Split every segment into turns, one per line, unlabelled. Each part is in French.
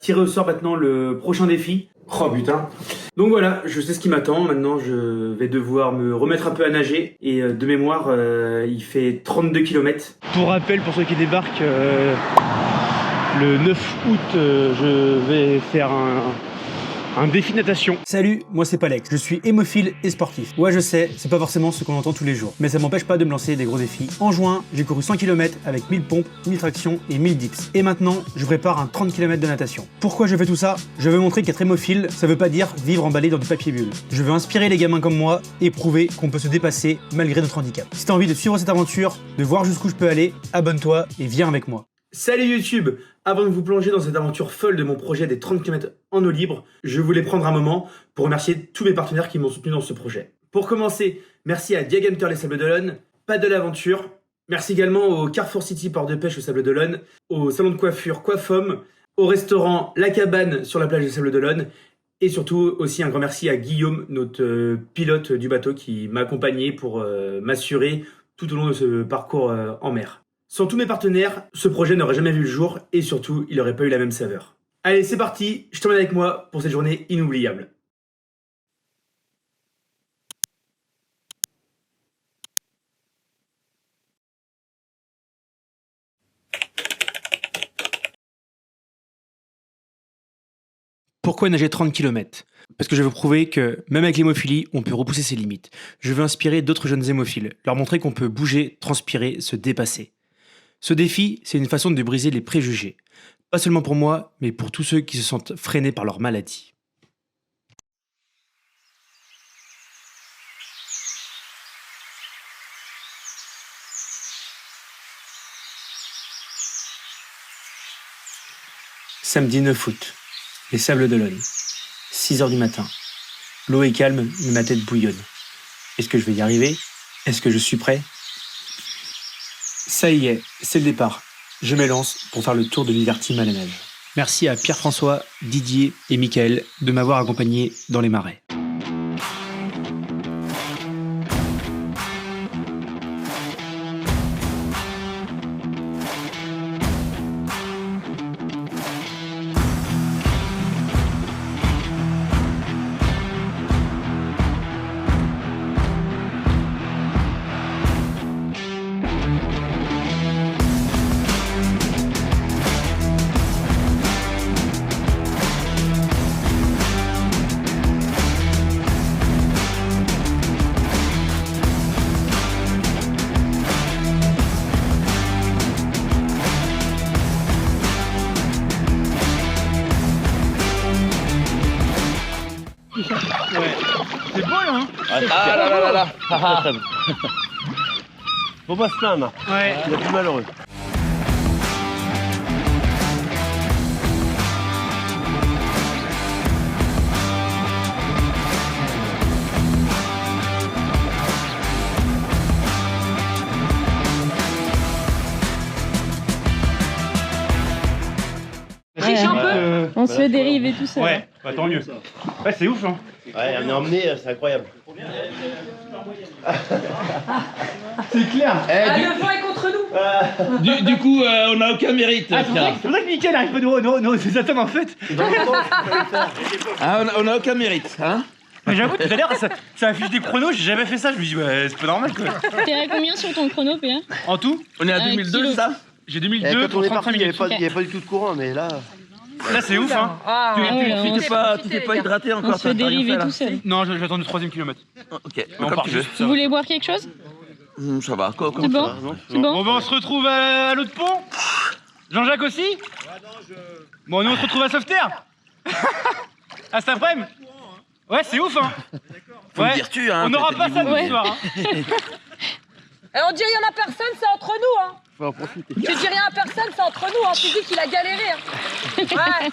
tirer au sort maintenant le prochain défi. Oh putain. Donc voilà, je sais ce qui m'attend. Maintenant, je vais devoir me remettre un peu à nager. Et de mémoire, il fait 32 km. Pour rappel, pour ceux qui débarquent, le 9 août, je vais faire un défi natation. Salut, moi c'est Palex, je suis hémophile et sportif. Ouais, je sais, c'est pas forcément ce qu'on entend tous les jours, mais ça m'empêche pas de me lancer des gros défis. En juin, j'ai couru 100 km avec 1000 pompes, 1000 tractions et 1000 dips. Et maintenant, je prépare un 30 km de natation. Pourquoi je fais tout ça? Je veux montrer qu'être hémophile, ça veut pas dire vivre emballé dans du papier bulle. Je veux inspirer les gamins comme moi et prouver qu'on peut se dépasser malgré notre handicap. Si t'as envie de suivre cette aventure, de voir jusqu'où je peux aller, abonne-toi et viens avec moi. Salut YouTube! Avant de vous plonger dans cette aventure folle de mon projet des 30 km en eau libre, je voulais prendre un moment pour remercier tous mes partenaires qui m'ont soutenu dans ce projet. Pour commencer, merci à Diag Hunter les Sables d'Olonne, Paddle Aventure, merci également au Carrefour City Port de Pêche aux Sables d'Olonne, au salon de coiffure Coiffhomme, au restaurant La Cabane sur la plage des Sables d'Olonne, et surtout aussi un grand merci à Guillaume, notre pilote du bateau qui m'a accompagné pour m'assurer tout au long de ce parcours en mer. Sans tous mes partenaires, ce projet n'aurait jamais vu le jour et surtout, il n'aurait pas eu la même saveur. Allez, c'est parti, je t'emmène avec moi pour cette journée inoubliable. Pourquoi nager 30 km? Parce que je veux prouver que, même avec l'hémophilie, on peut repousser ses limites. Je veux inspirer d'autres jeunes hémophiles, leur montrer qu'on peut bouger, transpirer, se dépasser. Ce défi, c'est une façon de briser les préjugés. Pas seulement pour moi, mais pour tous ceux qui se sentent freinés par leur maladie. Samedi 9 août, les Sables d'Olonne, 6 h du matin. L'eau est calme, mais ma tête bouillonne. Est-ce que je vais y arriver? Est-ce que je suis prêt? Ça y est, c'est le départ. Je m'élance pour faire le tour de l'Ivertim à la nage. Merci à Pierre-François, Didier et Mickaël de m'avoir accompagné dans les marais. Ouais, c'est beau là, hein?
Ah là là là là. Faut pas se plaindre.
Ouais.
Il y a plus malheureux.
Triche un peu. On se fait dériver tout ça.
Ouais, bah, tant mieux. Ouais, c'est ouf, hein.
Ouais, on est emmené, c'est incroyable.
C'est clair.
Le vent est contre nous.
Du coup, on n'a aucun mérite.
C'est pour ça que Mickaël arrive pas nous attendre en fait.
Ah, on a aucun mérite, hein?
Mais j'avoue, tout à l'heure, ça affiche des chronos, j'ai jamais fait ça. Je me dis, ouais, c'est pas normal quoi.
T'es à combien sur ton chrono, PA?
En tout,
On est à 2002,
kilo.
ça?
j'ai 2002 pour 35
il n'y
minutes.
avait pas du tout de courant, mais là.
Là, c'est ouf, hein.
Tu t'es pas hydraté encore?
On se fait dériver tout seul.
Non, je vais attendre le 3e kilomètre.
Ok,
On
comme
part
tu veux.
juste.
Vous voulez boire quelque chose?
Ça va, quoi,
C'est bon? C'est bon?
Bon, bah, on se retrouve à l'autre pont. Jean-Jacques aussi? Bon, nous, on se retrouve à Sauveterre. À cet après-midi. Ouais, c'est ouf, hein.
Faut me dire tu, hein.
On n'aura
peut-être
pas
du
ça
bout,
ce
mais-
soir. Hein.
On dit rien à personne, c'est entre nous, hein.
Faut en profiter.
Tu dis rien à personne, c'est entre nous, hein. Tu dis qu'il a galéré, hein. Ouais.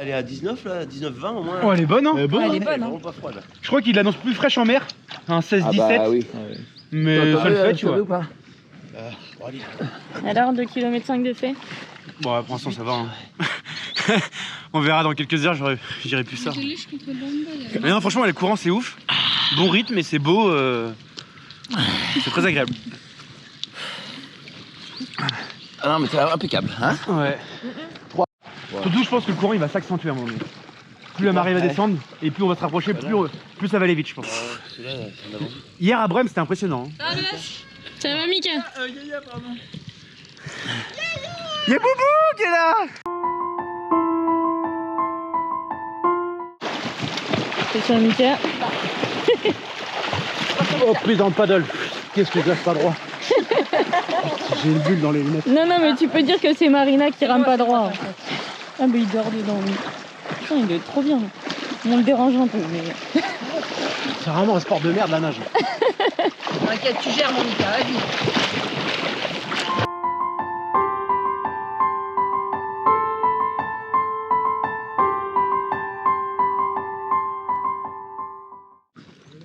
Elle est à 19 là, 19-20 au moins.
Oh, elle est bonne, hein.
Elle est bonne,
Elle est
hein.
vraiment pas froide.
Je crois qu'il l'annonce plus fraîche en mer. Un 16-17.
oui.
Mais ça le fait, tu vois.
ou pas?
Bon, allez.
Alors, 2,5 km de fait?
Bon, ouais, pour l'instant, ça va. Hein. On verra dans quelques heures, j'irai plus ça. Mais non, franchement, les courants, c'est ouf. Bon rythme et c'est beau. C'est très agréable.
Ah non, mais c'est impeccable, hein.
Ouais. Surtout, je pense que le courant il va s'accentuer à un moment donné. Plus la marée va descendre et plus on va se rapprocher, plus ça va aller vite, je pense. Hier à Brême, c'était impressionnant. Hein.
Ça va, Mika?
Y'a Boubou qui est là.
C'est sur Mika.
Oh, plaisante paddle. Qu'est-ce que je lâche pas droit. J'ai une bulle dans les lunettes.
Non, mais tu peux dire que c'est Marina qui rame pas droit. En fait. Ah, mais il dort dedans, lui. Putain, il est trop bien. On le dérange un peu, mais.
C'est vraiment un sport de merde, la nage.
T'inquiète, tu gères mon Mika, vas-y.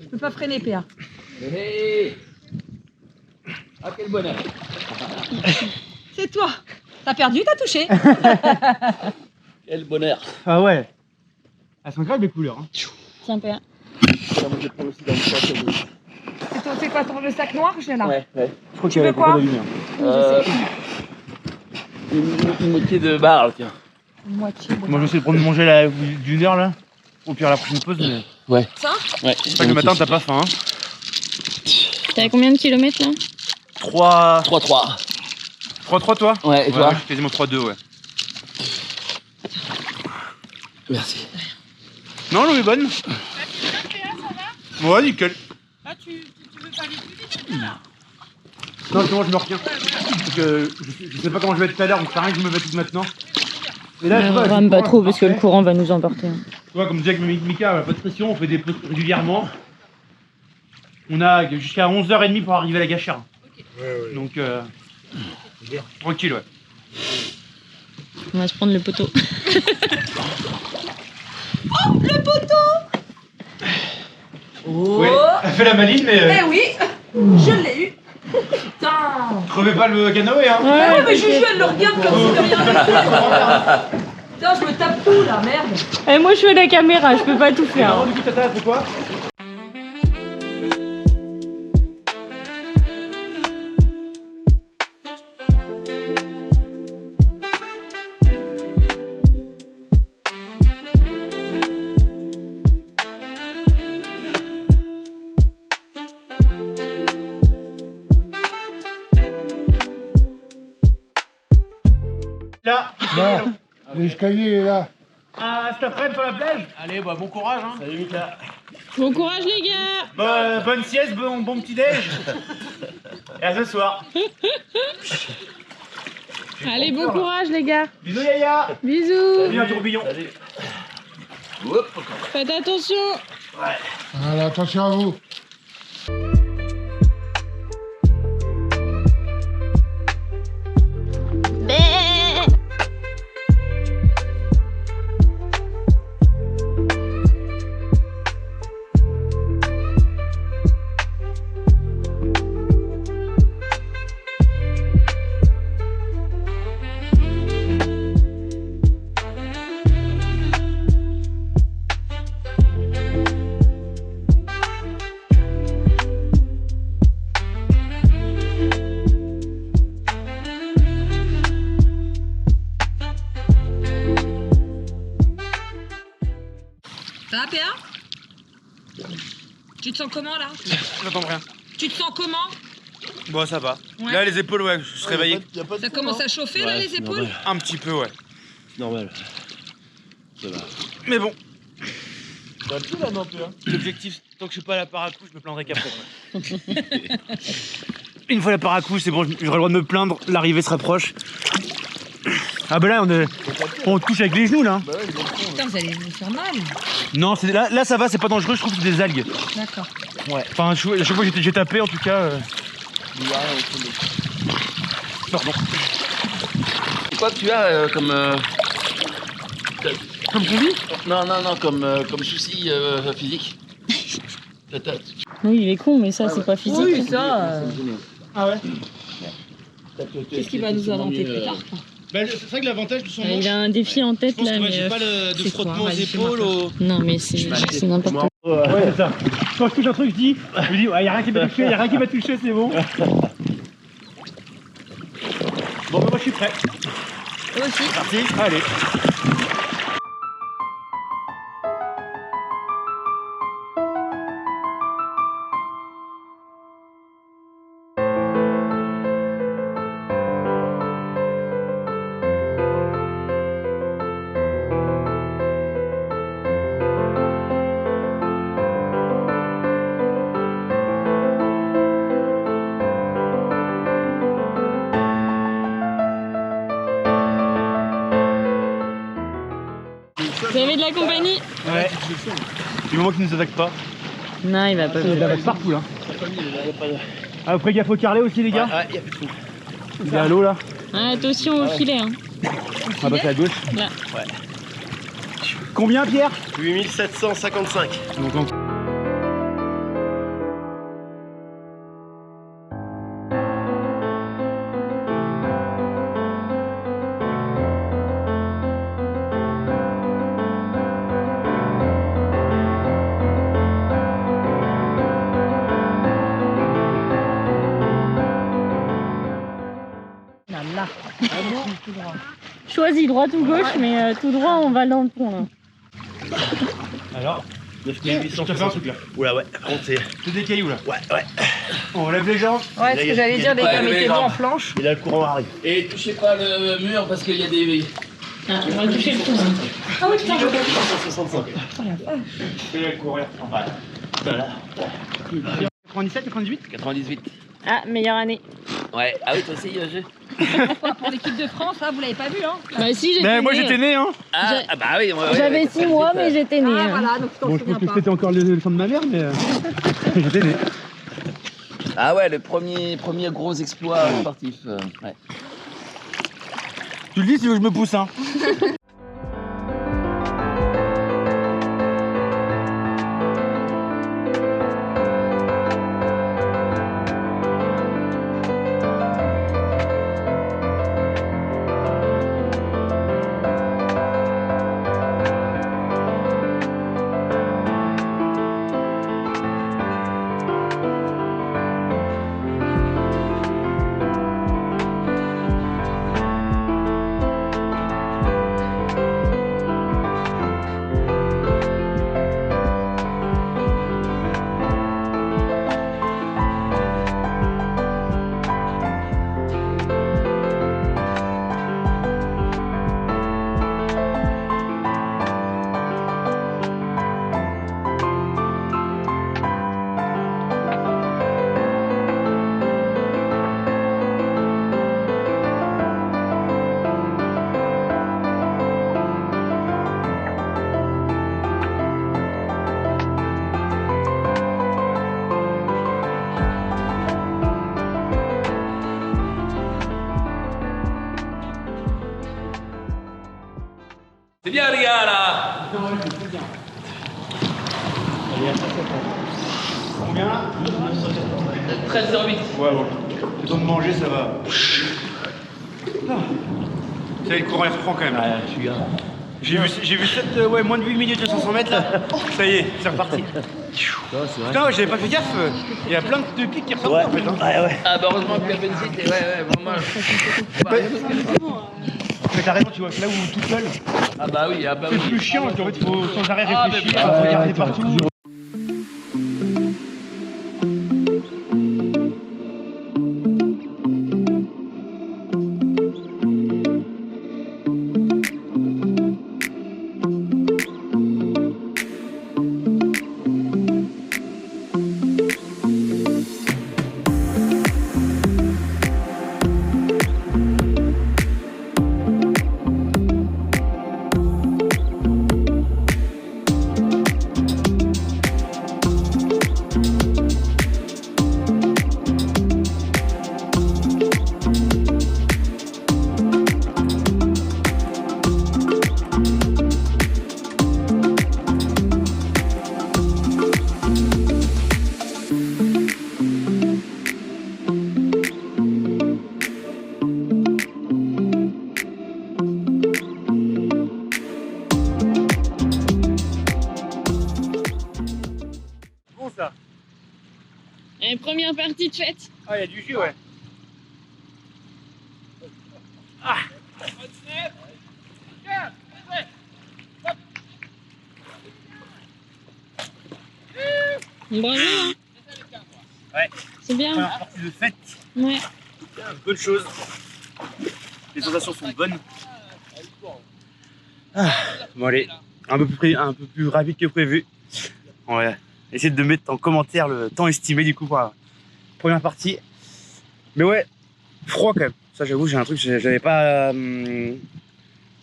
Je peux pas freiner, PA.
Hé ah, quel bonheur.
C'est toi. T'as perdu, t'as touché.
Quel bonheur.
Ah ouais. Elles sont incroyables les couleurs. Hein.
Tiens, PA.
Je prends aussi dans le sac.
C'est quoi le sac noir que j'ai là?
Ouais.
Je crois
Tu veux quoi?
Une moitié de barre, tiens.
Une moitié.
Moi je vais essayer de prendre manger d'une heure là. Au pire la prochaine pause, mais.
Ouais.
Ça?
Ouais.
C'est pas que le matin t'as pas faim. Hein.
T'as combien de kilomètres là?
3-3.
3-3 toi?
Ouais, et toi?
Moi, je suis quasiment 3-2, ouais.
Merci.
Non, l'eau est bonne. Ouais, nickel.
Ah, tu veux pas aller plus vite?
Non, justement, je me retiens. Parce que je sais pas comment je vais être tout à l'heure, donc c'est rien que je me fatigue maintenant. Et là,
On rame pas trop parce que le courant va nous emporter.
Tu vois, comme disait avec Mika, pas de pression, on fait des pauses régulièrement. On a jusqu'à 11h30 pour arriver à la Gâchère. Ouais. Donc, tranquille, ouais.
On va se prendre le poteau.
Oh, le poteau! Oh!
Ouais, elle fait la maline, mais.
Eh oui! Je l'ai eu! Putain!
Crevez pas le canoë, hein!
Ouais, mais Juju, elle le regarde comme si de rien n'était! Putain, je me tape tout là, merde!
Et moi, je fais la caméra, je peux pas tout faire.
Alors, du coup, Tata, c'est quoi? Là,
L'escalier est là.
ah, cet après-midi sur la plage. Allez, bah bon courage, hein. Salut Mika.
Bon courage, les gars.
Bonne sieste, bon petit déj. Et à ce soir.
Allez, bon courage, les gars.
Bisous Yaya.
Bisous.
Salut un tourbillon.
Faites attention.
Allez, attention à vous.
Ça va, PA? Tu te sens comment là?
J'entends rien.
Tu te sens comment?
Bon, ça va.
Ouais.
Là, les épaules, ouais, je suis réveillé.
Ça commence à chauffer là, les épaules?
Un petit peu, ouais.
C'est normal. Ça va.
Mais bon,
T'as plus là non plus, hein.
l'objectif, tant que je suis pas à la paracouche, je me plaindrai qu'après. Une fois la paracouche, c'est bon, j'aurai le droit de me plaindre, l'arrivée se rapproche. Ah bah là, on touche avec les genoux, là.
Putain, vous allez vous faire mal.
Non, là, ça va, c'est pas dangereux, je trouve que c'est des algues.
D'accord.
Ouais. Enfin, à chaque fois que j'ai tapé, en tout cas... Pardon.
C'est quoi que tu as comme...
Comme tu dis?
Non, comme souci physique.
Oui, il est con, mais ça, c'est pas physique.
Oui, ça.
Ah ouais.
Qu'est-ce qu'il va nous inventer plus tard?
Bah, c'est vrai que l'avantage de son
Il a un défi en tête, là, mais...
j'ai pas de
c'est
frottement
quoi?
aux
Vas-y,
épaules,
fais-moi
au...
Non, mais c'est n'importe quoi.
Ouais, c'est ça. Quand je touche un truc, je dis, ouais, y a rien qui m'a touché, y a rien qui m'a touché, c'est bon. Bon, bah, moi je suis prêt.
Moi aussi.
C'est parti. Allez.
Vous avez de la compagnie?
Ouais. Du moment qu'il nous attaque pas.
Non, il va pas.
Il attaque partout là. Ah, vous ferez gaffe au carlet aussi, les gars.
Ouais, y a plus de fou.
Il est à l'eau là.
Ah, attention au filet. Hein.
Ah, bah, c'est à gauche.
Là.
Combien, Pierre?
8755.
Donc,
Là.
Choisis droite ou gauche, mais tout droit, on va dans le pont là.
alors,
9800.
je te fais un truc là.
Oula, ouais. Par contre, c'est.
C'est des cailloux là.
Ouais, ouais.
On lève les jambes.
Ouais, ce que j'allais dire, les gars, mettez-vous en planche.
Et là, le courant arrive.
Et touchez pas le mur parce qu'il y a des.
Ah, on va toucher le pont. Ah oui, putain,
65.
Je vais courir.
Voilà.
97, 98?
98.
Ah, meilleure année.
Ouais, ah oui, toi aussi, j'ai.
Pourquoi pour l'équipe de France, là, vous l'avez pas vu, hein?
Bah si, j'étais
Mais moi
née.
j'étais né, hein.
Ah,
J'ai-
bah oui, ouais,
J'avais 6 mois, mais j'étais née.
Ah,
hein.
voilà, donc tu t'en
Bon, je pense
souviens
que
pas.
c'était encore le sang de ma mère, mais j'étais né.
Ah ouais, le premier gros exploit sportif. Ouais.
Tu le dis si tu veux que je me pousse, hein.
C'est bien, les gars, là.
Combien là?
13,08.
Ouais, bon. Le temps de manger, ça va. Ça va, le courant il reprend quand même.
Ouais, je suis bien.
J'ai vu 7, ouais, moins de 8 minutes de 500 mètres là. Ça y est, c'est reparti. Putain, ouais, j'avais pas fait gaffe. Il y a plein de pics qui ressortent
Ouais,
en fait. Hein.
ouais, ouais.
Ah bah heureusement que la benzine, ouais, vraiment.
Mais t'as raison, tu vois, là où tout seul,
Ah bah oui, ah bah
c'est
oui.
plus chiant parce qu'en fait, il faut sans arrêt
Ah, mais
réfléchir,
bah,
regarder partout.
Et première partie de fête.
Ah, il y a du jus, ouais.
Bravo. Hein.
Ouais.
C'est bien.
Première partie de fête.
Ouais.
Bonne chose. Les sensations sont bonnes. Ah, bon allez, un peu plus rapide que prévu. On va essayer de mettre en commentaire le temps estimé du coup pour la première partie. Mais ouais, froid quand même. Ça j'avoue, j'ai un truc, j'avais pas...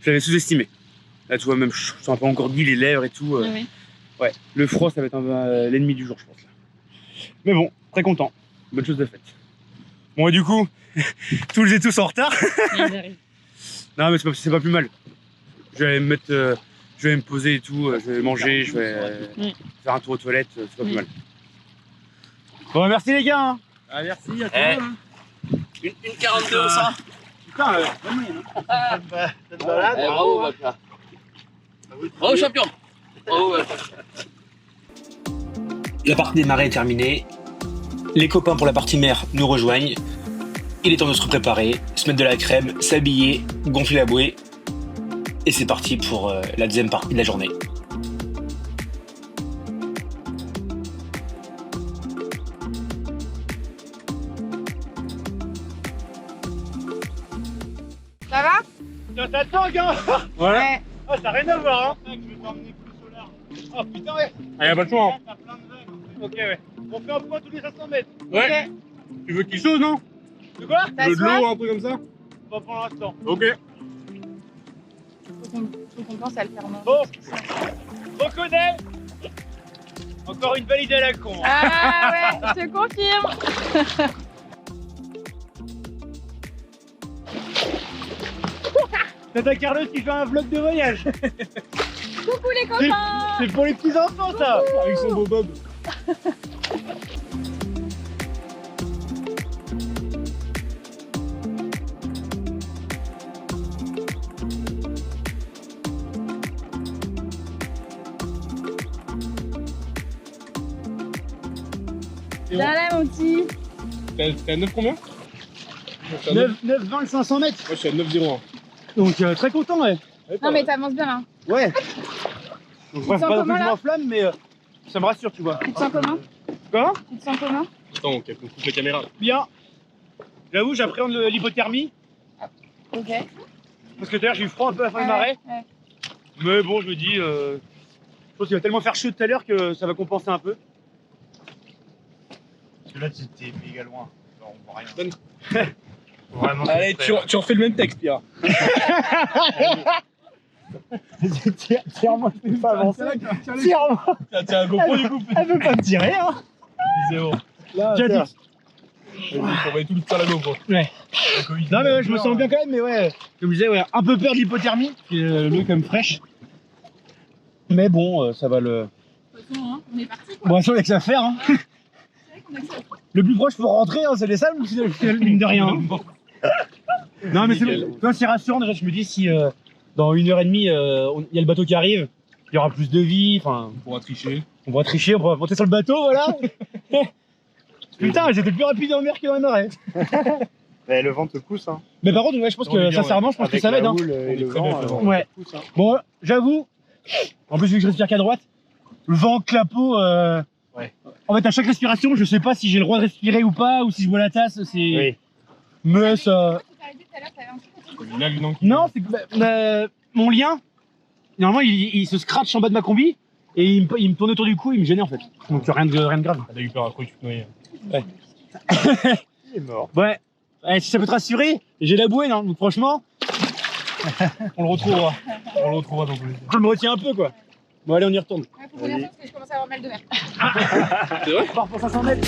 j'avais sous-estimé. Là tu vois, même je sens un peu engourdi les lèvres et tout.
Ah ouais.
Ouais, le froid ça va être l'ennemi du jour je pense. Là. Mais bon, très content. Bonne chose de faite. Bon et du coup, tous et tous en retard.
Ils arrivent.
Non mais c'est pas plus mal. Je vais me mettre, je vais me poser et tout, je vais manger, je vais faire un tour aux toilettes, c'est pas plus mal. Bon merci les gars. Hein. Ah merci à toi. Hein.
Une 42 au 100.
Putain, bonne moyenne.
Bravo Baka. Bravo champion. Bravo Baka.
La partie des marais est terminée. Les copains pour la partie mer nous rejoignent. Il est temps de se préparer, se mettre de la crème, s'habiller, gonfler la bouée. Et c'est parti pour la deuxième partie de la journée.
Ça va?
T'attends, gars. Voilà.
Ouais.
Ah, ça n'a rien à voir, hein. Je vais t'emmener plus au large. Oh putain, ouais. Ah, y'a pas le choix, hein. T'as plein de vagues. Ok, ouais. On fait un point tous les 500 mètres. Ouais.
Ok.
Tu veux quelque chose, non? De quoi?
T'as
De
soif?
l'eau, un truc comme ça? Pas pour l'instant. Ok.
Faut qu'on pense à le faire maintenant.
Bon. Reconnais. Encore une valide à la con.
Ah ouais, je te confirme.
Tata Carlos qui fait un vlog de voyage.
Coucou les copains.
C'est pour les petits enfants ça. Avec son beau bob.
Là, mon petit.
T'es à 9 combien?
9, 20, 500 mètres.
Moi je suis à 9,01.
Donc très content, ouais.
Non, mais t'avances bien là.
Ouais. Donc bref,
sens
pas non plus
comment,
que je
là
m'enflamme, mais ça me rassure, tu vois.
Tu te sens comment?
Comment?
Tu te sens comment?
Attends, on coupe la caméra.
Bien. J'avoue, j'appréhende l'hypothermie.
Ok.
Parce que d'ailleurs, j'ai eu froid un peu à la fin
Ouais,
du marais.
ouais.
Mais bon, je me dis, je pense qu'il va tellement faire chaud tout à l'heure que ça va compenser un peu. Parce que là, t'es méga loin. Alors, on voit rien. Vraiment.
Allez, tu refais le même texte, Pierre.
Tire-moi, je peux pas avancer. Tire-moi.
Tiens, un GoPro du coup.
Elle veut pas me tirer, hein.
C'est bon. Là,
Tiens,
tiens. On va tout le temps la GoPro.
Ouais. Non, mais ouais, je me sens bien quand même, mais ouais, comme je disais, ouais, un peu peur de l'hypothermie. L'eau est quand même fraîche. Mais bon, ça va le.
De toute façon, hein, on est parti quoi.
Bon, il y a que ça à faire. Hein.
C'est vrai qu'on a que ça.
Le plus proche pour rentrer, hein, c'est les salles ou c'est mine de rien. Hein. Non, mais c'est rassurant. Déjà, je me dis si dans 1h30, il y a le bateau qui arrive, il y aura plus de vie. Enfin,
On pourra tricher.
on pourra tricher, on pourra monter sur le bateau, voilà. Putain, j'étais plus rapide en mer que dans les marais.
Le vent te pousse, hein.
Mais par contre, ouais, je pense
On est
que
bien,
sincèrement, je pense que
Avec
ça
la
m'aide. Hein.
houle et le
très
vent,
bien,
Ouais.
te pousse, hein.
Bon, j'avoue, en plus vu que je respire qu'à droite, le vent clapot,
Ouais.
en fait à chaque respiration, je sais pas si j'ai le droit de respirer ou pas, ou si je bois la tasse, c'est...
Oui.
Mais ça...
Tu t'as arrêté tout à l'heure, t'avais un truc autour du
Il a le nom qui-
Non, c'est que mon lien, normalement il se scratch en bas de ma combi, et il me tourne autour du cou, il me gênait en fait. Donc rien de grave.
Elle a eu peur après que tu te noies.
Il est mort.
Ouais, si ça peut te rassurer, j'ai la bouée, non, donc franchement,
On le retrouvera. On le retrouvera dans tous les cas.
je me retiens un peu quoi. Bon allez, on y retourne.
Ouais, faut revenir parce que je commence à avoir mal de mer.
C'est vrai?
On part pour 500 mètres.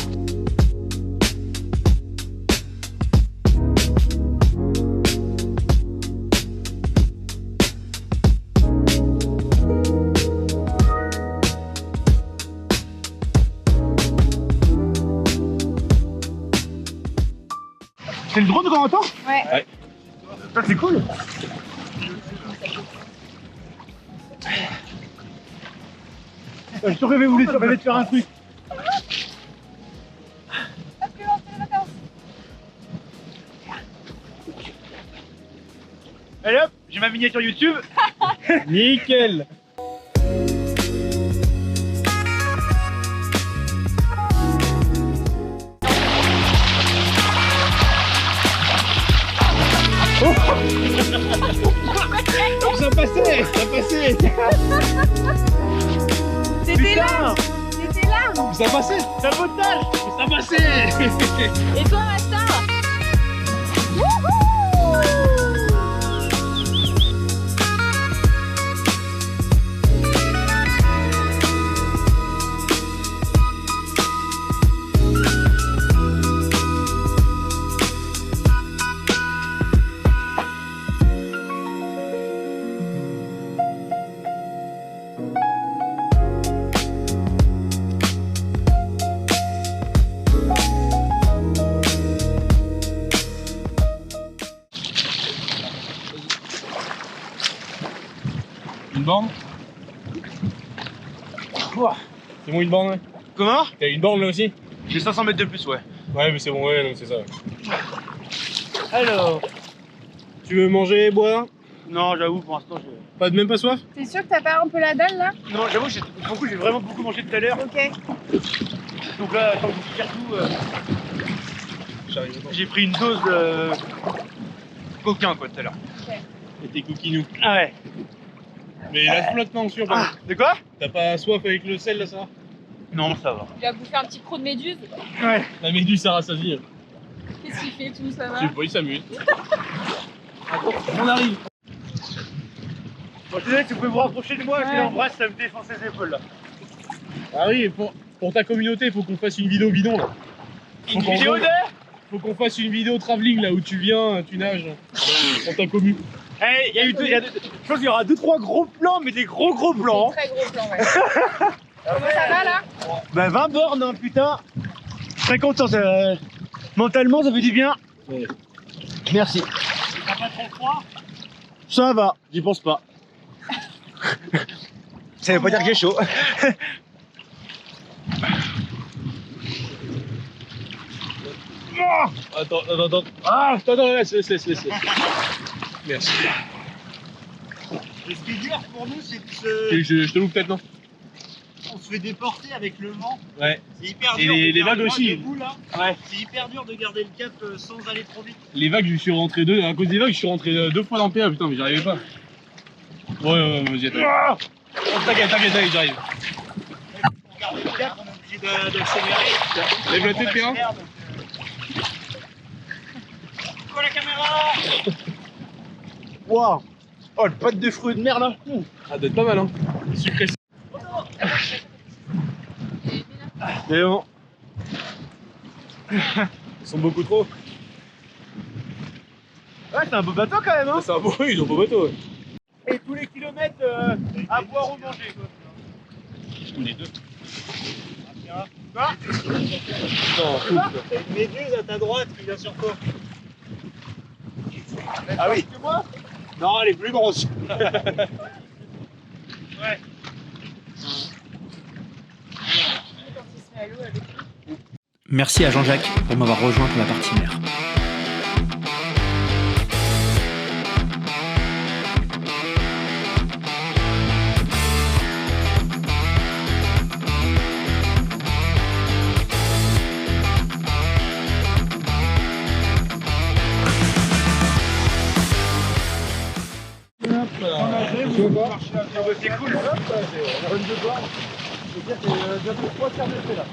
C'est le drone qu'on entend?
Ouais.
Ça c'est cool. Je te rêvais de faire un truc.
Allez hop, j'ai ma miniature YouTube. Nickel. Oh ça passait, ça passait.
C'était là. C'était là.
Ça passait, sabotage. Ça passait.
Et toi, Asta?
Une borne. C'est bon une borne ouais. Comment? T'as une borne là aussi? J'ai 500 mètres de plus ouais. Ouais mais c'est bon ouais donc c'est ça. Alors. Tu veux manger, boire? Non j'avoue pour l'instant j'ai... Pas même pas soif?
T'es sûr que t'as pas un peu la dalle là?
Non j'avoue j'ai vraiment beaucoup mangé tout à l'heure.
Ok.
Donc là attends que je tire tout. J'ai pris une dose de coquin quoi tout à l'heure.
Ok.
Et tes coquinous. Ah ouais. Mais la flotte non sûr pas. De quoi? T'as pas soif avec le sel là ça va? Non ça va.
Il a bouffé un petit croc de méduse.
Ouais. La méduse ça rassasie.
Qu'est-ce qu'il fait tout ça va?
Je sais pas, il s'amuse. Attends, on arrive. Bon, je suis désolé, tu peux vous rapprocher de moi, je l'embrasse, ça me défonce les épaules là. Ah oui, pour ta communauté, il faut qu'on fasse une vidéo bidon là. Une vidéo de? Faut qu'on fasse une vidéo travelling là où tu viens, tu nages. Pour ta commu. Hey, il y a eu je pense qu'il y aura 2-3 gros plans, mais des gros plans.
Très gros plan, ouais. Comment ça va là?
Bah 20 bornes, hein, putain. Très content, mentalement ça fait du bien. Ouais. Merci. T'as pas trop froid? Ça va, j'y pense pas. Ça veut pas dire que j'ai chaud. Attends. Ah, attends, laisse. Merci.
Et ce qui est dur pour nous, c'est que
Je te l'ouvre peut-être, non?
on se fait déporter avec le vent.
Ouais.
C'est hyper
Et
dur.
les
de
vagues
garder
aussi.
debout, là.
Ouais.
C'est hyper dur de garder le cap sans aller trop vite.
Les vagues, je suis rentré à cause des vagues, je suis rentré 2 fois dans le PA, putain, mais j'y arrivais pas. Ouais, vas-y, attends. Oh, t'inquiète, j'arrive.
Pour garder le cap, on est obligé d'accélérer.
Lève la tête, PA.
Merde. Quoi la caméra?
Waouh. Oh, le pâte de fruits de mer là. Ah, doit être pas mal, hein. Sucré. Mais bon. Ils sont beaucoup trop. Ouais, c'est un beau bateau quand même, hein. C'est un beau, oui, ils ont beau bateau. Ouais. Et tous les kilomètres à boire ou manger. Les deux. Quoi? Non,
T'as une méduse à ta droite qui vient sur toi.
ah oui. Que moi? Non, elle est plus grosse. Ouais.
Merci à Jean-Jacques pour m'avoir rejoint pour la partie mer.
C'est cool. On run de bord. Je veux dire qu'il y a bientôt 3 quarts de fait là.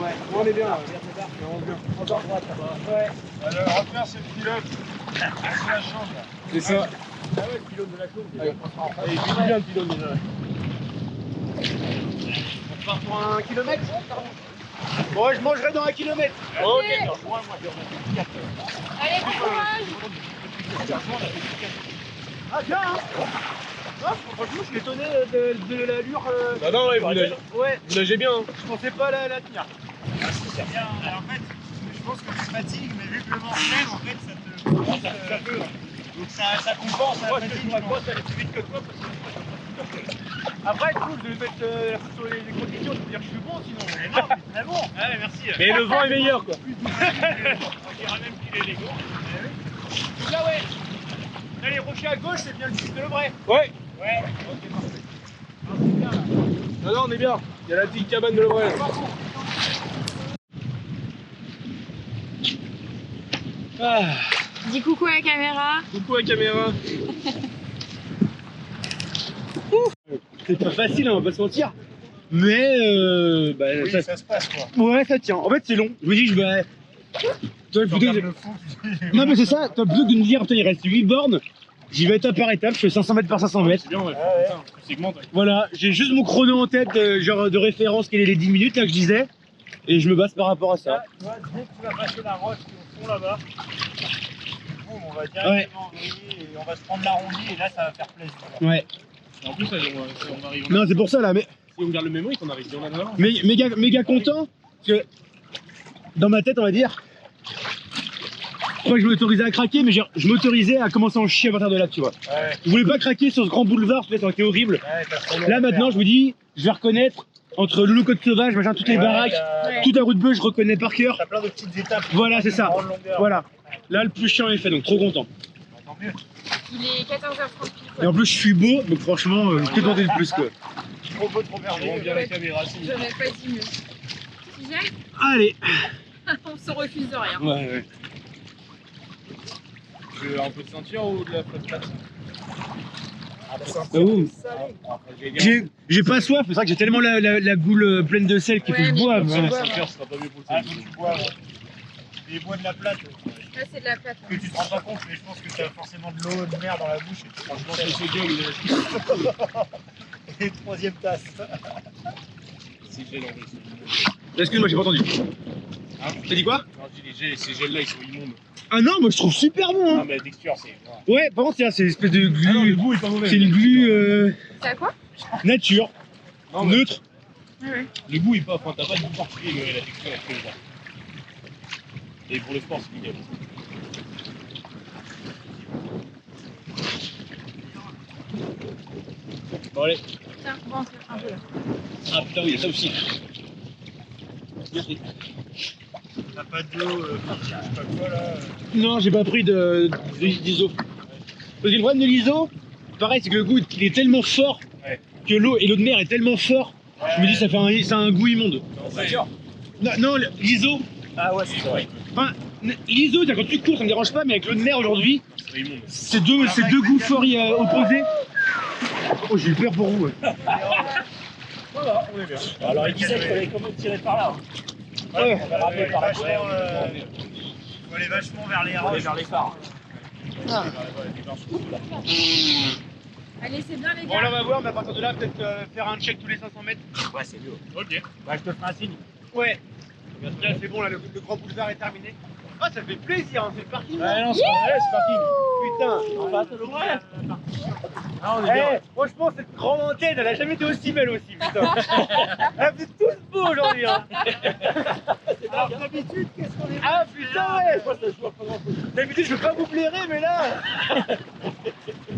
Ouais. On est bien là. On est bien. Encore droite là-bas. Ouais. Alors, refaire c'est le pilote. C'est la change là. C'est ça. Ah ouais, le pilote de la côte. Il est bien le pilote déjà. On part pour 1 kilomètre. Bon, je mangerai dans 1 kilomètre. Ok. Alors, moi, je vais remettre 4 heures.
Allez, bon courage.
Ah, bien hein. Ah, franchement, je suis étonné de l'allure. Non, ouais, vous nagez bien. Hein. Je pensais pas la tenir.
Ah, c'est bien. Alors, en fait, je pense que tu fatigues, mais vu que le vent se lève, en fait, ça te. Ça peut. Donc ça compense la fatigue.
Moi, ça allait plus vite que toi parce que après, cool de mettre la faute sur les conditions, de dire que je suis bon sinon.
Mais non, c'est très bon.
Ouais, merci. Mais le vent est meilleur quoi.
On dirait même qu'il est légaux.
Là, ouais. Là, les rochers à gauche, c'est bien le site de Lebray.
Ouais.
Ouais. Ok, parfait. Ah, c'est bien, là.
Non, on est bien. Il y a la petite cabane de Lebray. Ah,
Dis coucou à la caméra.
coucou à la caméra. C'est pas facile, hein, on va pas se mentir. Mais bah,
Oui, ça se passe quoi.
ouais, ça tient. En fait, c'est long. Je me dis, toi, plutôt
Regarde
que...
le fond,
Non, mais c'est ça. Toi, plutôt que de me dire, putain, il reste 8 bornes, j'y vais étape par étape. Je fais 500 mètres par 500 mètres.
C'est bien, ouais.
ouais.
Tu segmentes.
Voilà, j'ai juste mon chrono en tête, genre de référence, quel est les 10 minutes là que je disais. Et je me base par rapport à ça.
Là, tu vois, dès que tu vas passer la roche qui est au fond là-bas, boum, on va directement envoyer et on va se prendre l'arrondi et là ça va faire plaisir.
Ouais.
Et en plus, là, on arrive.
Non, c'est pour ça là, mais
Si on garde le mémoire, on arrive bien en avant.
méga content que dans ma tête, on va dire, pas que je m'autorisais à craquer, mais genre, je m'autorisais à commencer à en chier à partir de là, tu vois.
Ouais,
Je voulais pas craquer sur ce grand boulevard, ça aurait été horrible.
ouais, t'as trop long
Là
à
maintenant,
faire.
je me dis, je vais reconnaître entre Loulou Côte Sauvage, machin, toutes les
Ouais,
baraques,
t'as-
toute la route bleue, je reconnais par cœur.
T'as plein de petites étapes.
Voilà, c'est ça.
Grande longueur.
Voilà. Là, le plus chiant est fait, donc trop content.
Tant mieux.
Il est 14h30 pile.
Et en plus, je suis beau, donc franchement, que demander de plus quoi.
Trop beau, trop
On
merveilleux.
rend bien la caméra. Si.
J'aurais pas dit mieux. Tu gères
Allez.
On se refuse de rien.
Ouais.
Tu veux un peu de ceinture ou de la flotte plate?
J'ai pas soif, c'est vrai que j'ai tellement la goule pleine de sel qu'il faut que je
Ouais,
boive.
mais
Ouais.
La ceinture, ce sera pas mieux pour le
Ah,
téléphone.
tu bois, ouais. Les bois de la plate.
Là, c'est de la plate.
Que tu te rends pas compte, mais je pense que t'as forcément de l'eau, de mer dans la bouche. Et tu prends
Je pense que c'est gel, il est.
Et troisième tasse.
C'est gel en vrai.
Excuse-moi, j'ai pas entendu.
Hein?
T'as dit quoi?
Non, je dis les gels, ces gels-là, ils sont immondes.
Ah non, moi je trouve super bon.
Non,
Hein.
mais la texture, c'est.
Ouais, par contre, c'est une espèce de
Ah non, le
glu.
goût est pas mauvais.
C'est une glu
C'est à quoi
nature,
Non, mais
neutre.
le goût est pas. Enfin, t'as pas de goût particulier, mais la texture est très bien. Et pour le sport, c'est nickel.
Bon, allez.
Tiens, bon, c'est un peu là.
Ah putain, oui, il y a ça aussi. Merci.
T'as pas d'eau, je sais pas quoi là.
Non, j'ai pas pris d'ISO. Parce que le problème de l'ISO, pareil, c'est que le goût il est tellement fort
Ouais.
que l'eau et l'eau de mer est tellement fort. Je me dis, ça a un goût immonde. Non, l'ISO.
Ah ouais, c'est vrai.
Enfin, l'ISO, quand tu cours, ça me dérange pas, mais avec l'eau de mer aujourd'hui,
C'est immonde.
c'est deux goûts forts opposés. Oh, j'ai eu peur pour vous. Ouais.
Voilà, on est bien.
Alors il disait qu'il fallait quand même tirer par là.
Ouais.
On va ramener par là. Faut aller vachement vers les roches.
Vers les phares.
Allez, c'est bien, les
Bon, là,
gars.
on va voir, mais à partir de là, peut-être faire un check tous les 500 mètres.
Ouais, c'est mieux.
Ok.
Bah, je te ferai un signe.
Ouais. Là, c'est bon, là, le grand boulevard est terminé. Ah, ça fait plaisir, hein, c'est le parking. là.
Ouais, non, c'est parking.
Putain.
En face, le vrai.
Ah, on est bien.
Franchement, cette grande antenne, elle a jamais été aussi belle aussi, putain. Elle vous êtes tous beaux aujourd'hui. Hein.
Alors d'habitude, qu'est-ce qu'on est.
Ah putain, ouais. D'habitude, je veux pas vous blairer, mais là.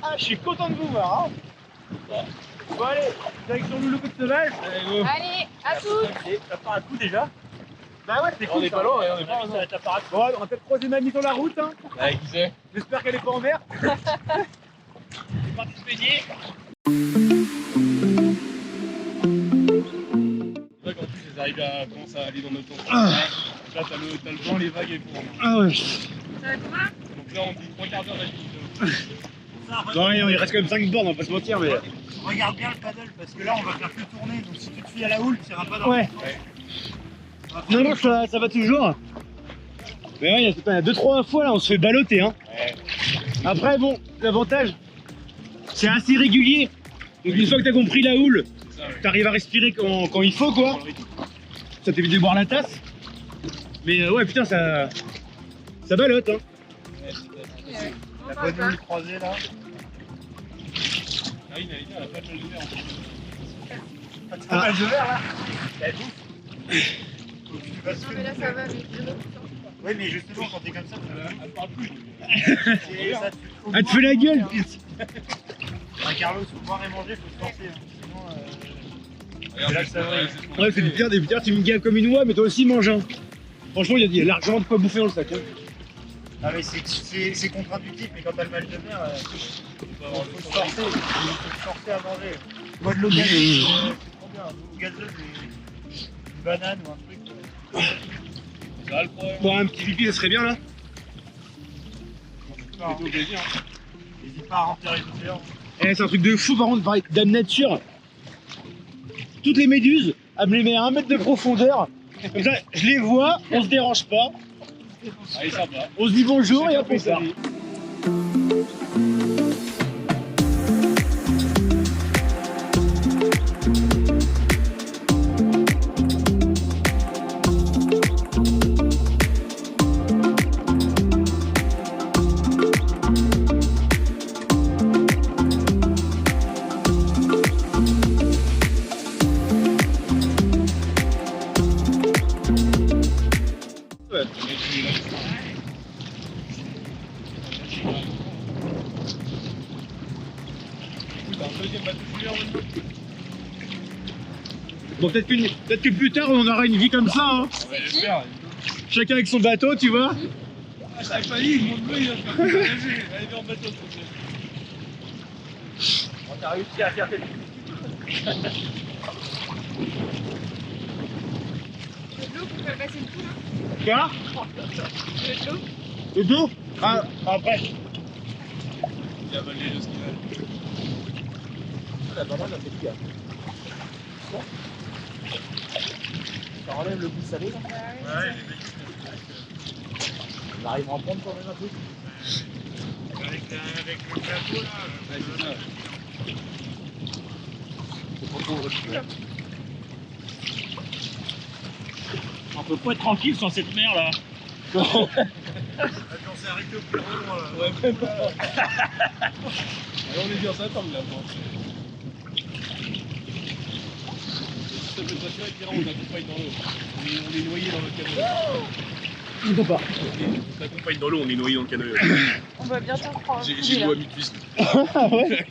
Ah, je suis content de vous voir. Hein. Bon, allez, direction Loulou Côte Sauvage.
Allez, à tous.
T'as pas un coup déjà.
Bah ouais, c'est cool.
On est
ça.
pas loin, on est pas loin.
T'as pas un coup.
Bon, on va peut-être croiser Mamie sur la route. Hein.
Ouais, qui c'est?
J'espère qu'elle est pas en vert. C'est parti se baigner.
C'est vrai qu'en plus, elles arrivent à commencer à aller dans notre temps. Là, t'as le vent, les vagues et tout.
Ah ouais.
Ça va comment
Donc là, on dit 3 quarts d'heure d'habitude.
Non, il reste quand même 5 bornes, on va pas se mentir, mais.
Regarde bien le paddle parce que là on va faire que tourner. Donc si tu te fies à la houle, tu iras pas dans
Ouais. Non, ça va toujours. Mais ouais, il y a 2-3 fois là, on se fait balloter. Hein.
Ouais.
Après, bon, l'avantage, c'est assez régulier. Donc une fois que t'as compris la houle,
C'est ça, ouais.
t'arrives à respirer quand il faut, quoi. Ça t'évite de boire la tasse. Mais ouais, putain, ça ballotte. Hein.
la bonne houle croisée là.
Ah oui, elle a pas de mal de mer en plus.
Ah, tu pas mal de verre là. Elle bouffe. Parce
Non,
que-
mais là, ça va, mais je le
Oui, mais justement, quand t'es comme ça,
Elle parle plus.
ça te
Ah, te fais la gueule.
Ah, Carlos, faut boire et manger, faut se forcer. Hein. Sinon,
Regarde,
là que ça va.
Ouais, c'est des pires, tu me gaves comme une oie, mais toi aussi mange. Hein. Franchement, il y a largement de quoi bouffer dans le sac. Hein.
Ah mais c'est contre-intuitif, mais quand t'as le mal de mer, il faut se forcer. Il faut se forcer à manger. Moi de l'eau gazeuse, c'est trop bien. L'eau gazeuse et une banane ou un truc.
C'est ça le problème.
Pour un petit pipi, ça serait bien là.
C'est au plaisir.
N'hésite pas à remplir les océans.
Eh, c'est un truc de fou par contre, pareil, Dame Nature. Toutes les méduses, elle me les met à 1 mètre de profondeur. Comme ça, je les vois, on se dérange pas.
Allez, sympa.
On se dit bonjour et hop, on part. Bon, peut-être que plus tard on aura une vie comme ça, hein.
Ouais, j'espère.
Chacun avec son bateau, tu vois.
Ah, ça a failli, mon bleu, il va faire nager. Allez, viens en bateau, s'il te plaît.
On a réussi à faire quelque
Quoi? Le dos? Ah, après.
Il a avalé le skival.
La banane, elle fait du gars. Ça enlève le goût salé, là.
Ouais,
On arrive à en prendre quand même un peu.
avec le plateau là.
Ouais, c'est ça.
C'est pas trop recul.
On peut pas être tranquille sans cette mer là.
On s'est arrêté au plus long.
Ouais, même pas. Alors, on est bien s'attendre là, moi. Ça peut pas tirer, on t'accompagne dans l'eau. On est noyé dans le canot.
Je ne peux pas.
On t'accompagne dans l'eau, on est noyé dans le canot.
On va bientôt prendre.
J'ai l'eau à mi-cuisse.
Ah ouais?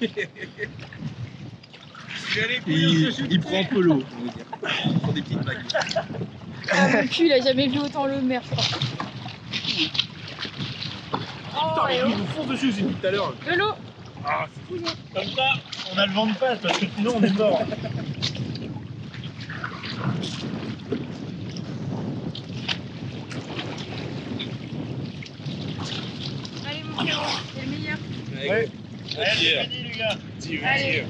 Il prend un peu l'eau, on va dire. Il prend des petites vagues.
Ah, mon cul, il a jamais vu autant le mer, je crois.
Putain, mais il nous fonce dessus aussi depuis tout à l'heure.
De l'eau.
Ah, c'est fou ça.
Comme ça, on a le vent de face parce que sinon on est mort.
Allez, mon frérot, c'est le meilleur.
Ouais.
On
Allez,
tire.
c'est fini les gars.
Tire,
Allez.
tire.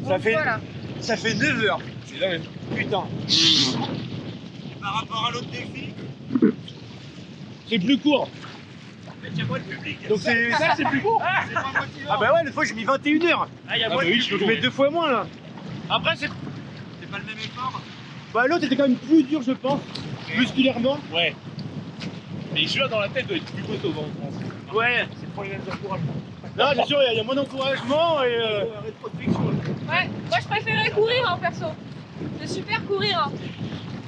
Voilà.
Ça fait 9 heures.
C'est dingue.
Putain. Par rapport à l'autre défi,
C'est plus court.
il y a moins de public.
Donc ça c'est plus court.
C'est pas motivant.
Ah bah ouais, l'autre fois j'ai mis 21 heures.
Ah, il y a
Ah
moins
bah
de
oui,
public.
je
Donc je mets 2 fois moins là. Après c'est...
C'est pas le même effort.
Bah l'autre était quand même plus dur je pense. Musculairement.
Ouais. Mais celui-là dans la tête doit être plus costaud, en France.
Ouais.
C'est pour les mêmes encouragements.
Là c'est sûr, il y a moins d'encouragement et...
Ouais, moi je préférais courir, hein, perso. C'est super courir, hein.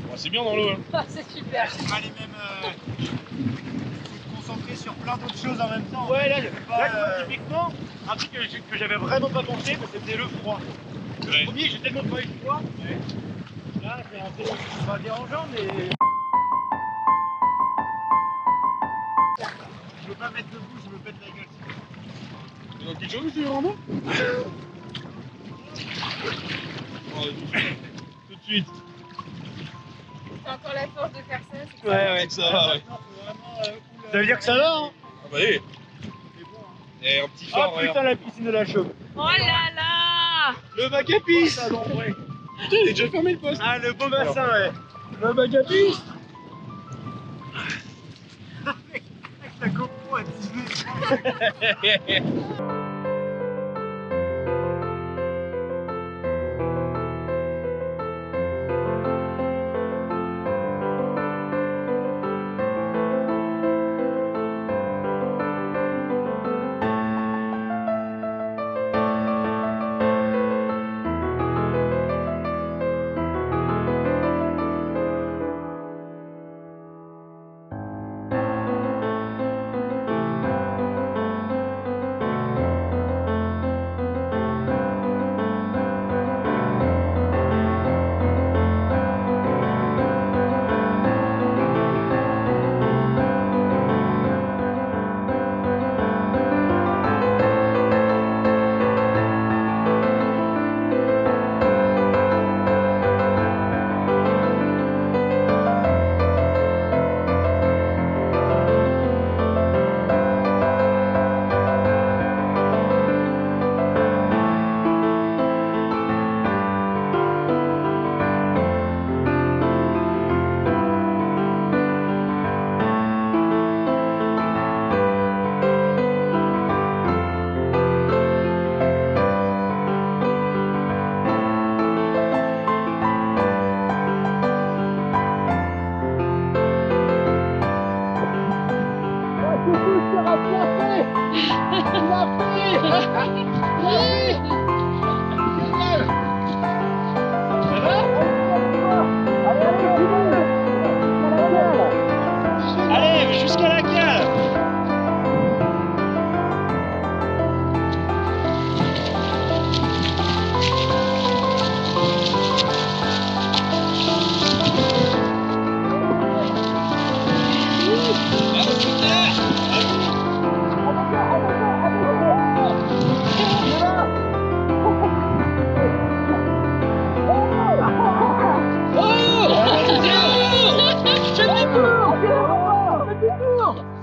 Bon, c'est bien dans l'eau. Hein.
Ah, c'est super.
C'est pas les mêmes. Faut se concentrer sur plein d'autres choses en même temps.
Ouais là,
Pas,
tu vois, typiquement, un truc que j'avais vraiment pas pensé, c'était le froid. Le
Ouais.
premier j'ai tellement pas eu froid. Là c'est un peu pas dérangeant mais...
Je veux pas mettre le bout, je me pète la gueule.
C'est dans quelque chose, tu veux vraiment Oh, tout de suite.
C'est encore la force de faire ça. c'est-
Ouais,
Ça va, ouais.
Non, faut vraiment.
ça veut dire que ça va hein.
Ah bah allez.
C'est bon, hein.
Et un petit
Ah
phare,
putain
regarde.
la piscine de la chaude.
Oh là là.
Le bac à pisse.
Putain, il est déjà fermé le poste.
Ah le beau bassin ouais. Le bac à pisse.
Avec la GoPro à 10 mètres. Allez, mais jusqu'à la cale.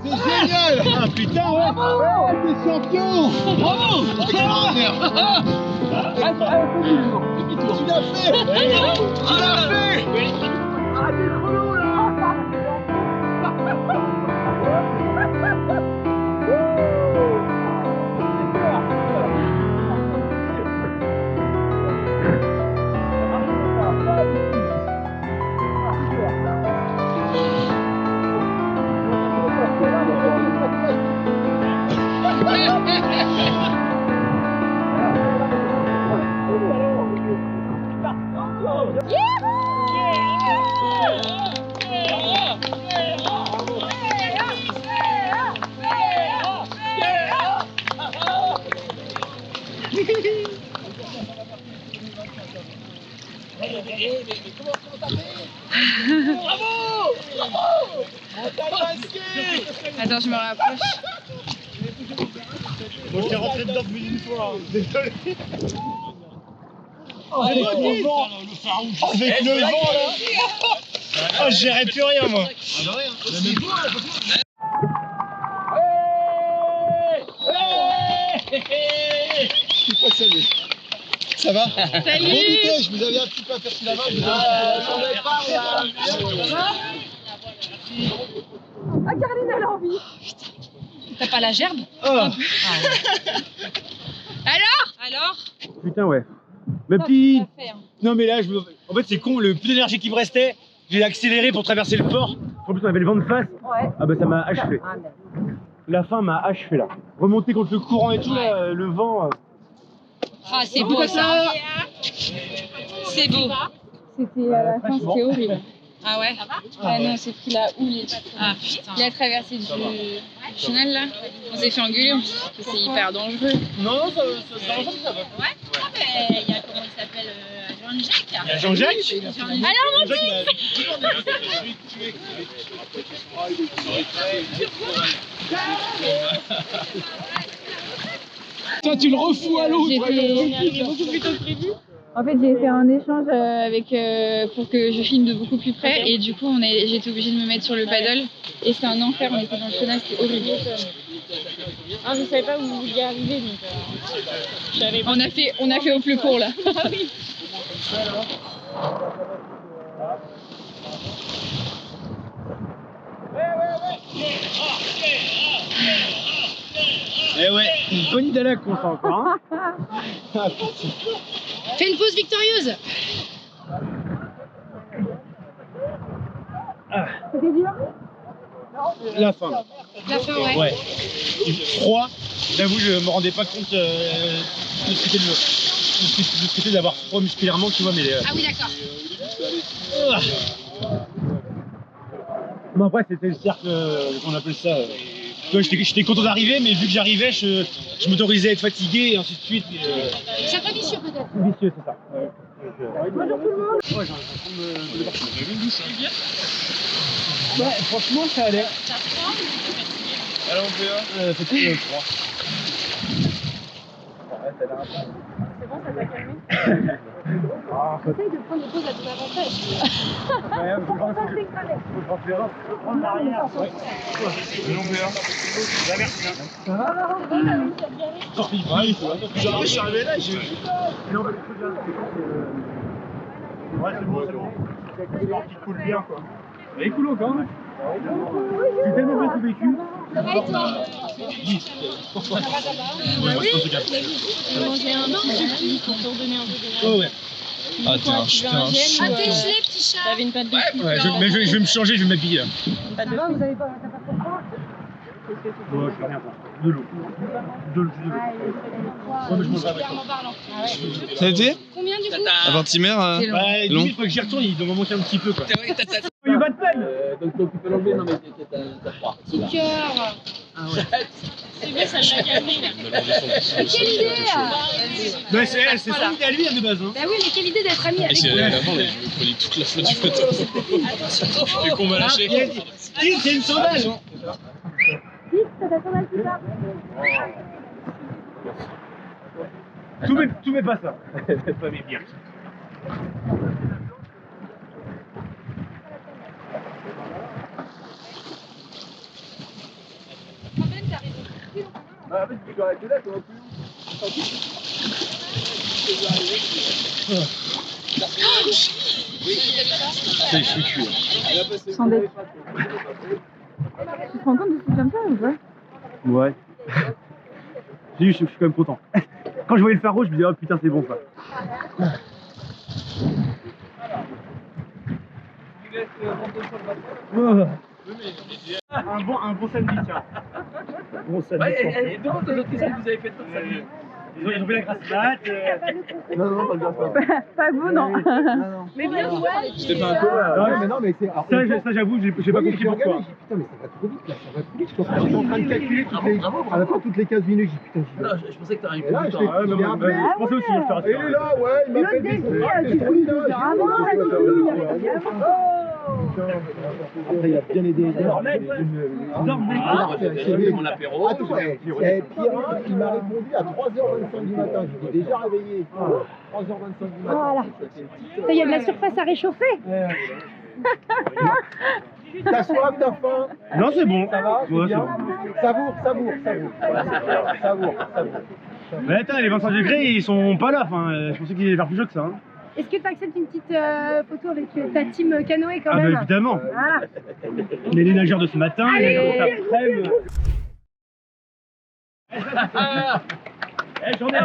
C'est génial.
Ah putain, ouais.
Ouais, t'es champion.
Bravo.
Extraordinaire. Tu l'as fait. Tu l'as fait. Ah, t'es trop long là.
Attends, je me rapproche.
Bon, j'ai rentré dedans plus d'une fois. Désolé.
Avec
le vent. Avec le vent là. Oh, je gérais plus rien moi.
C'est pas salut. Ça va?
Salut.
Bon vitesse, je vous avais un petit peu aperçu là-bas.
Ah, Caroline, elle a envie. T'as pas la gerbe? Alors
Putain, ouais. Mais
Toi,
puis.
tu l'as fait, hein.
Non, mais là, en fait, c'est con, le peu d'énergie qui me restait, j'ai accéléré pour traverser le port. En plus, on avait le vent de face.
Ouais.
Ah, bah, ça m'a achevé.
Ah, merde.
La fin m'a achevé là. Remonter contre le courant et tout, là, le vent.
Ah, c'est beau ça. C'est beau. C'était à la fin, c'était horrible. Ah ouais? Ah non, c'est pris la houle et tout. Ah putain. La traversée du tunnel là, on s'est fait engueuler, on s'est dit que c'est hyper dangereux.
Non, ça va.
Ouais, mais il y a comment il s'appelle Jean-Jacques.
Il y a Jean-Jacques.
Alors mon
Toi, tu le refous à l'eau.
J'étais beaucoup plus tôt que prévu. En fait, j'ai fait un échange pour que je filme de beaucoup plus près et du coup, j'étais obligée de me mettre sur le paddle et c'était un enfer, on était dans le tunnel, c'était horrible. Ah, je savais pas où vous vouliez arriver donc on a fait au plus court là.
Eh ouais, une bonne idée à la con ça encore. Hein.
Fais une pause victorieuse.
La fin.
La fin, ouais.
Ouais. Froid. J'avoue, je me rendais pas compte de ce que c'était d'avoir froid musculairement, tu vois, mais.
Ah oui, d'accord.
Bon, après, c'était le cercle, qu'on appelle ça. J'étais content d'arriver, mais vu que j'arrivais, je m'autorisais à être fatigué et ainsi de suite.
C'est un peu vicieux peut-être.
Vicieux, c'est ça.
Bonjour tout le monde.
Ouais, j'ai l'impression de ouais, franchement, ça allait.
Allez, on fait
Fatigué, 3.
C'est bon, ça t'a calmé.
Essaye de prendre des pauses à ton avantage. Faut pas s'écraser.
Prendre l'arrière.
Allez, on fait
La merci.
Je suis arrivé là, j'ai.
Ouais, c'est bon, c'est bon. C'est un couloir qui coule bien quoi.
Il est cool quand même. J'ai tellement bien tout vécu.
Ça va et toi?
10.
J'ai mangé un petit sushi pour te redonner un peu d'énergie.
Oh ouais.
Ah, t'es un chien.
Ah, t'es gelé, petit chat.
T'avais une patte de fou.
Ouais, mais je vais me changer, je vais m'habiller là.
Ça va, vous avez pas, t'as pas trop froid?
Ouais, je vais rien prendre. De l'eau. De l'eau. Ouais, mais je mangerai avec toi.
Ça a été
Combien du coup
Avant Timmer
Ouais,
long.
limite, faut que j'y retourne, il doit m'en manquer un petit peu quoi.
Oui, t'as
Il y a pas de peine.
Donc tu peux l'enlever, non mais t'as froid.
Petit cœur. C'est vrai, ça l'a gagné. Quelle idée
Mais c'est son idée à lui de base. Hein.
Bah oui, mais quelle idée d'être ami
Et
avec
c'est
moi.
avant, je me prenais toute la flotte du bateau. Et qu'on m'a lâché.
C'est une sauvage. Tout met pas ça. Pas mes bières.
Ah, en fait, tu dois arrêter là, toi, plus.
Sans dette. Tu te rends compte de ce comme ça ou pas?
Ouais. Je suis quand même content. Quand je voyais le phare rouge, je me disais, oh putain, c'est bon ça. Un bon samedi, tiens. Bon samedi.
Ouais, demande aux autres, qu'est-ce que vous avez fait de votre samedi?
Ils ont fait la grasse mat.
Non, pas bien ça.
Pas vous, non.
Mais bien sûr.
C'était pas un peu.
Ouais, mais non, mais c'est.
Ça j'avoue, j'ai pas compris pourquoi.
Putain, mais ça va trop vite là, ça va trop vite. Je suis en train de calculer à la fois toutes les 15 minutes. J'ai dit, putain,
Non, je pensais que t'aurais eu
Et
plus
là,
de
je
temps.
l'ai
Ouais, mais
il est
moi,
appelé.
je pensais aussi, je te
Il
rassure.
est là, ouais, il m'appelle des Après, il a bien aidé.
Mon apéro.
Attends, Pierre, il m'a répondu à 3h25 du matin. J'étais déjà réveillé. 3h25 du matin.
Voilà. Il y a de la surface à réchauffer.
T'as soif, t'as faim?
Non, c'est bon.
Ça va?
Ouais,
C'est bien. Savoure. Savoure.
Mais attends, les 25 degrés, ils sont pas là. Enfin, je pensais qu'ils allaient faire plus chaud que ça. Hein.
Est-ce que tu acceptes une petite photo avec ta team canoë quand
Ah,
même?
bah évidemment.
Voilà.
On est les nageurs de ce matin, les nageurs de cet après-midi. J'en ai un.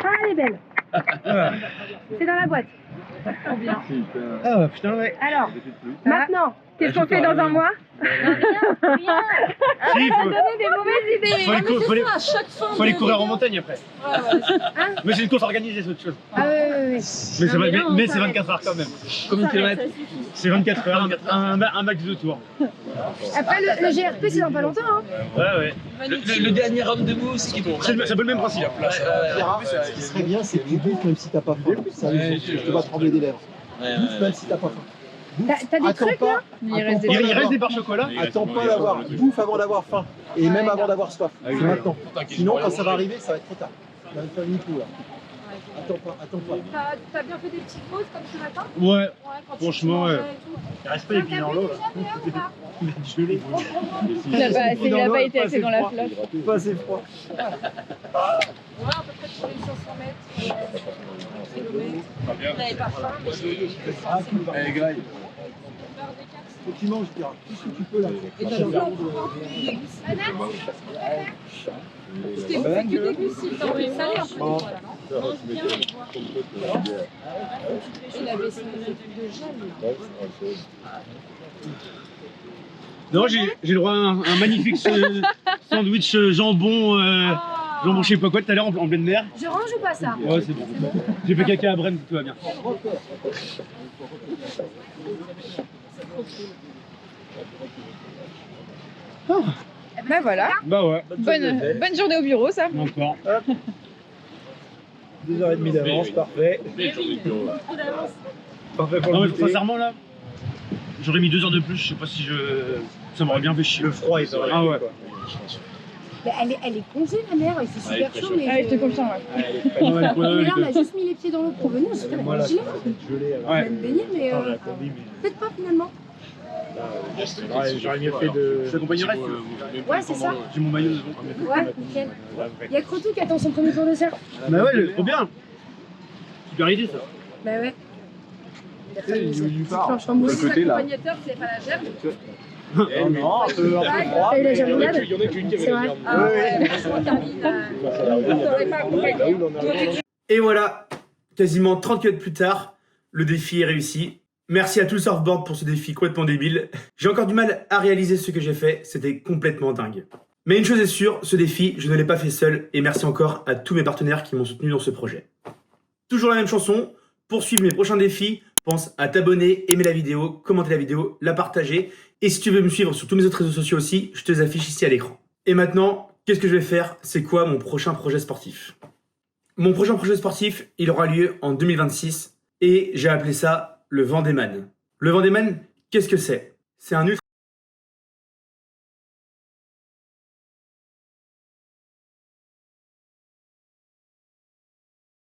Ah, elle est belle. C'est dans la boîte.
Ah putain, ouais.
Alors, maintenant, qu'est-ce qu'on fait dans un mois?
Si,
Ça donner des mauvaises idées.
faut aller courir en montagne après. Mais c'est une course organisée, c'est autre chose.
Ah ouais.
Mais c'est 24 heures quand même.
Combien de kilomètres?
C'est 24 heures, un max de tours.
Après, le GRP, c'est dans pas longtemps. Hein.
Ouais.
Le dernier homme de mousse, c'est qui bon.
C'est un peu le même principe.
Ce qui serait bien, c'est que tu bouffes même si t'as pas faim. Ça, je te vois trembler des lèvres. Bouffe même si t'as pas faim.
T'as des
Attends
trucs
pas.
là?
Il reste des barres chocolat.
Attends pas d'avoir. Bouffe avant d'avoir faim. Et même avant d'avoir soif. C'est maintenant. Sinon, quand ça va arriver, ça va être trop tard. Ça va faire une coup là. Attends pas.
T'as bien fait des petites pauses comme ce matin?
Ouais,
Quand
franchement, ouais. Il reste pas les pieds dans l'eau là. Gelé.
Il a pas été assez dans la flotte.
Pas assez froid.
Ouais, à peu près pour les 500 mètres, kilomètres. Vous n'avez pas faim, mais
Allez, Greg. Faut que tu manges, Pierre. Tout ce que tu peux là.
Et tu veux je t'ai bouffé que des glucides, t'as envie de saler un peu. Voilà. Mange bien. Il avait ses trucs de gel.
Non, j'ai le droit à un magnifique sandwich jambon, jambon je sais pas quoi tout à l'heure en pleine mer.
Je range ou pas ça?
Ouais, c'est bon. J'ai fait caca à Brenne, tout va bien.
Bah voilà.
Bah ouais,
Bonne journée au bureau, ça.
encore.
2h30 d'avance, parfait. Parfait pour
Non,
le
mais
goûter.
sincèrement là, j'aurais mis 2 heures de plus, je sais pas si ça m'aurait bien fait chier.
Le froid, il s'aurait
Ah ouais.
Mais elle est congée la mer, et c'est super chaud. Mais
Ah, je te confirme. Ouais.
Et là, on a juste mis les pieds dans l'eau pour venir. J'étais
Moi là,
gelée.
gelé.
Ouais.
Même baigner, mais peut-être pas finalement.
J'aurais mieux fait de.
Je t'accompagnerai.
Ouais, c'est ça.
J'ai mon maillot devant.
Ouais, nickel. Il y a Crotou qui attend son premier tour de cerf.
Bah ouais, trop bien. Super idée ça.
Bah ouais. Il a
Il est
fallu
du phare.
planche en mousse,
De côté, là.
accompagnateur, c'est pas la gerbe.
Non, un peu froid.
T'as eu la germinade?
Il y en a qu'une qui avait
C'est
la
vrai.
gerbe.
Ah ouais, franchement, Carmine, t'aurais pas accompagné.
Et voilà, quasiment 30 km plus tard, le défi est réussi. Merci à tout le surfboard pour ce défi complètement débile. J'ai encore du mal à réaliser ce que j'ai fait, c'était complètement dingue. Mais une chose est sûre, ce défi, je ne l'ai pas fait seul et merci encore à tous mes partenaires qui m'ont soutenu dans ce projet. Toujours la même chanson, pour suivre mes prochains défis, pense à t'abonner, aimer la vidéo, commenter la vidéo, la partager et si tu veux me suivre sur tous mes autres réseaux sociaux aussi, je te les affiche ici à l'écran. Et maintenant, qu'est-ce que je vais faire? C'est quoi mon prochain projet sportif? Mon prochain projet sportif, il aura lieu en 2026 et j'ai appelé ça le Vendée Man. Le Vendée Man, qu'est-ce que c'est? C'est un ultra